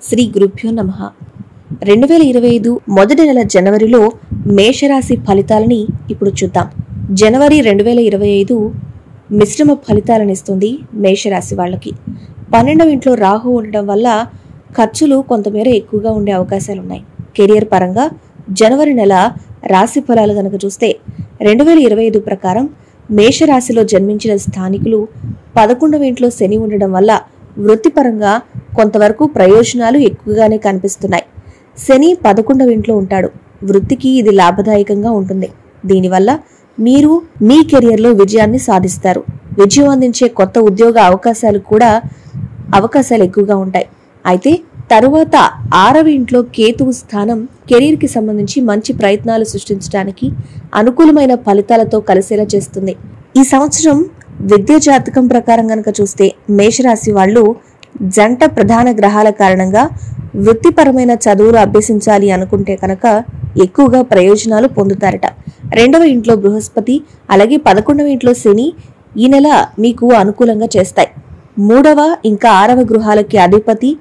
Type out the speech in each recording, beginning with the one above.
శ్రీ గురుభ్యో నమః. 2025 మొదటి నెల జనవరిలో మేషరాశి ఫలితాలని ఇప్పుడు చూద్దాం. జనవరి 2025 మిశ్రమ ఫలితాలనిస్తుంది మేషరాశి వాళ్ళకి. 12వ ఇంట్లో రాహు ఉండడం వల్ల ఖర్చులు కొంతమేర ఎక్కువగా ఉండే అవకాశాలున్నాయి. కెరియర్ పరంగా జనవరి నెల రాశి ఫలాలు గనక చూస్తే 2025 ప్రకారం మేషరాశిలో జన్మించిన స్థానికులు 11వ ఇంట్లో శని ఉండడం వల్ల వృత్తిపరంగా కొంతవరకు ప్రయోజనాలు ఎక్కువగానే కనిపిస్తున్నాయి. శని 11వ ఇంట్లో ఉంటాడు. వృత్తికి ఇది లాభదాయకంగా ఉంటుంది. దీనివల్ల మీరు మీ కెరియర్లో విజయాన్ని సాధిస్తారు. విజయం అందించే కొత్త ఉద్యోగ అవకాశాలు ఎక్కువగా ఉంటాయి. అయితే తరువాత 6వ ఇంట్లో కేతువు స్థానం కెరీర్కి సంబంధించి మంచి ప్రయత్నాలు సృష్టించడానికి అనుకూలమైన ఫలితాలతో కలిసేలా చేస్తుంది. ఈ సంవత్సరం విద్యా జాతకం ప్రకారం గనక చూస్తే మేషరాశి వాళ్ళు జంట ప్రధాన గ్రహాల కారణంగా వృత్తిపరమైన చదువులు అభ్యసించాలి అనుకుంటే కనుక ఎక్కువగా ప్రయోజనాలు పొందుతారట. 2వ ఇంట్లో బృహస్పతి అలాగే 11వ ఇంట్లో శని ఈ నెల మీకు అనుకూలంగా చేస్తాయి. 3వ ఇంకా 6వ గృహాలకి అధిపతి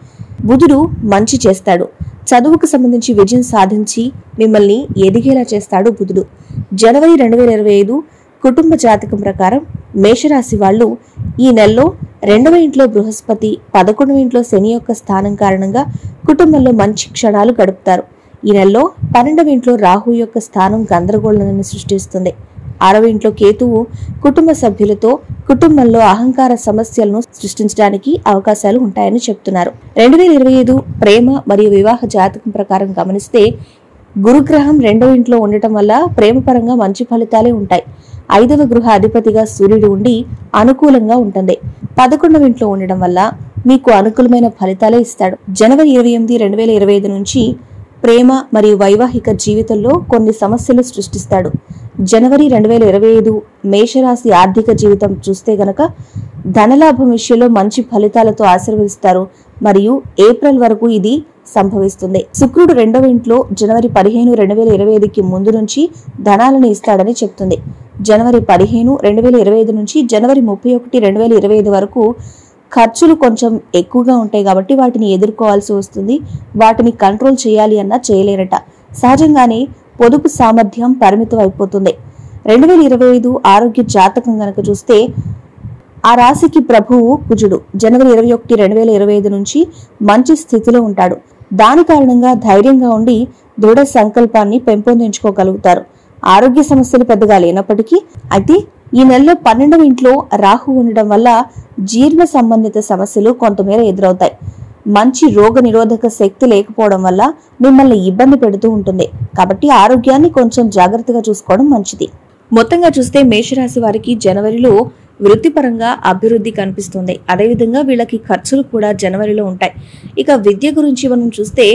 బుధుడు మంచి చేస్తాడు. చదువుకు సంబంధించి విజయం సాధించి మిమ్మల్ని ఎదిగేలా చేస్తాడు బుధుడు. జనవరి 2025 కుటుంబ జాతకం ప్రకారం మేషరాశి వాళ్ళు ఈ నెలలో 2వ ఇంట్లో బృహస్పతి 11వ ఇంట్లో శని యొక్క స్థానం కారణంగా కుటుంబంలో మంచి క్షణాలు గడుపుతారు. ఈ నెలలో 12వ ఇంట్లో రాహు యొక్క స్థానం గందరగోళాన్ని సృష్టిస్తుంది. 6వ ఇంట్లో కేతువు కుటుంబ సభ్యులతో కుటుంబంలో అహంకార సమస్యలను సృష్టించడానికి అవకాశాలు ఉంటాయని చెప్తున్నారు. 2025 ప్రేమ మరియు వివాహ జాతకం ప్రకారం గమనిస్తే గురుగ్రహం 2వ ఇంట్లో ఉండటం వల్ల ప్రేమపరంగా మంచి ఫలితాలే ఉంటాయి. 5వ గృహ అధిపతిగా సూర్యుడు ఉండి అనుకూలంగా ఉంటుంది. 11వ ఇంట్లో ఉండడం వల్ల మీకు అనుకూలమైన ఫలితాలే ఇస్తాడు. జనవరి 28, 2025 నుంచి ప్రేమ మరియు వైవాహిక జీవితంలో కొన్ని సమస్యలు సృష్టిస్తాడు. జనవరి 2025 మేషరాశి ఆర్థిక జీవితం చూస్తే గనక ధనలాభం విషయంలో మంచి ఫలితాలతో ఆశీర్వదిస్తారు మరియు ఏప్రిల్ వరకు ఇది సంభవిస్తుంది. శుక్రుడు 2వ ఇంట్లో జనవరి 15, 2025కి ముందు నుంచి ధనాలను ఇస్తాడని చెప్తుంది. జనవరి 15, 2025 నుంచి జనవరి 31, 2025 వరకు ఖర్చులు కొంచెం ఎక్కువగా ఉంటాయి కాబట్టి వాటిని ఎదుర్కోవాల్సి వస్తుంది. వాటిని కంట్రోల్ చేయాలి అన్నా చేయలేరట. సహజంగానే పొదుపు సామర్థ్యం పరిమితం అయిపోతుంది. 2025 ఆరోగ్య జాతకం గనక చూస్తే ఆ రాశికి ప్రభువు కుజుడు జనవరి 21, 2025 నుంచి మంచి స్థితిలో ఉంటాడు. దాని కారణంగా ధైర్యంగా ఉండి దృఢ సంకల్పాన్ని పెంపొందించుకోగలుగుతారు. ఆరోగ్య సమస్యలు పెద్దగా లేనప్పటికీ అయితే ఈ నెలలో 12వ ఇంట్లో రాహు ఉండడం వల్ల జీర్ణ సంబంధిత సమస్యలు కొంతమేర ఎదురవుతాయి. మంచి రోగ నిరోధక శక్తి లేకపోవడం వల్ల మిమ్మల్ని ఇబ్బంది పెడుతూ ఉంటుంది. కాబట్టి ఆరోగ్యాన్ని కొంచెం జాగ్రత్తగా చూసుకోవడం మంచిది. మొత్తంగా చూస్తే మేషరాశి వారికి జనవరిలో వృత్తిపరంగా అభివృద్ధి కనిపిస్తుంది. అదేవిధంగా వీళ్ళకి ఖర్చులు కూడా జనవరిలో ఉంటాయి. ఇక విద్య గురించి మనం చూస్తే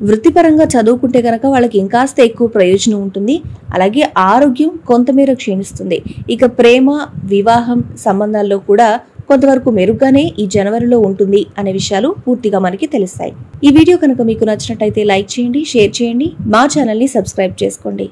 వృత్తిపరంగా చదువుకుంటే గనక వాళ్ళకి ఇంకాస్త ఎక్కువ ప్రయోజనం ఉంటుంది. అలాగే ఆరోగ్యం కొంతమేర క్షీణిస్తుంది. ఇక ప్రేమ వివాహం సంబంధాల్లో కూడా కొంతవరకు మెరుగ్గానే ఈ జనవరిలో ఉంటుంది అనే విషయాలు పూర్తిగా మనకి తెలుస్తాయి. ఈ వీడియో కనుక మీకు నచ్చినట్టయితే లైక్ చేయండి, షేర్ చేయండి, మా ఛానల్ని సబ్స్క్రైబ్ చేసుకోండి.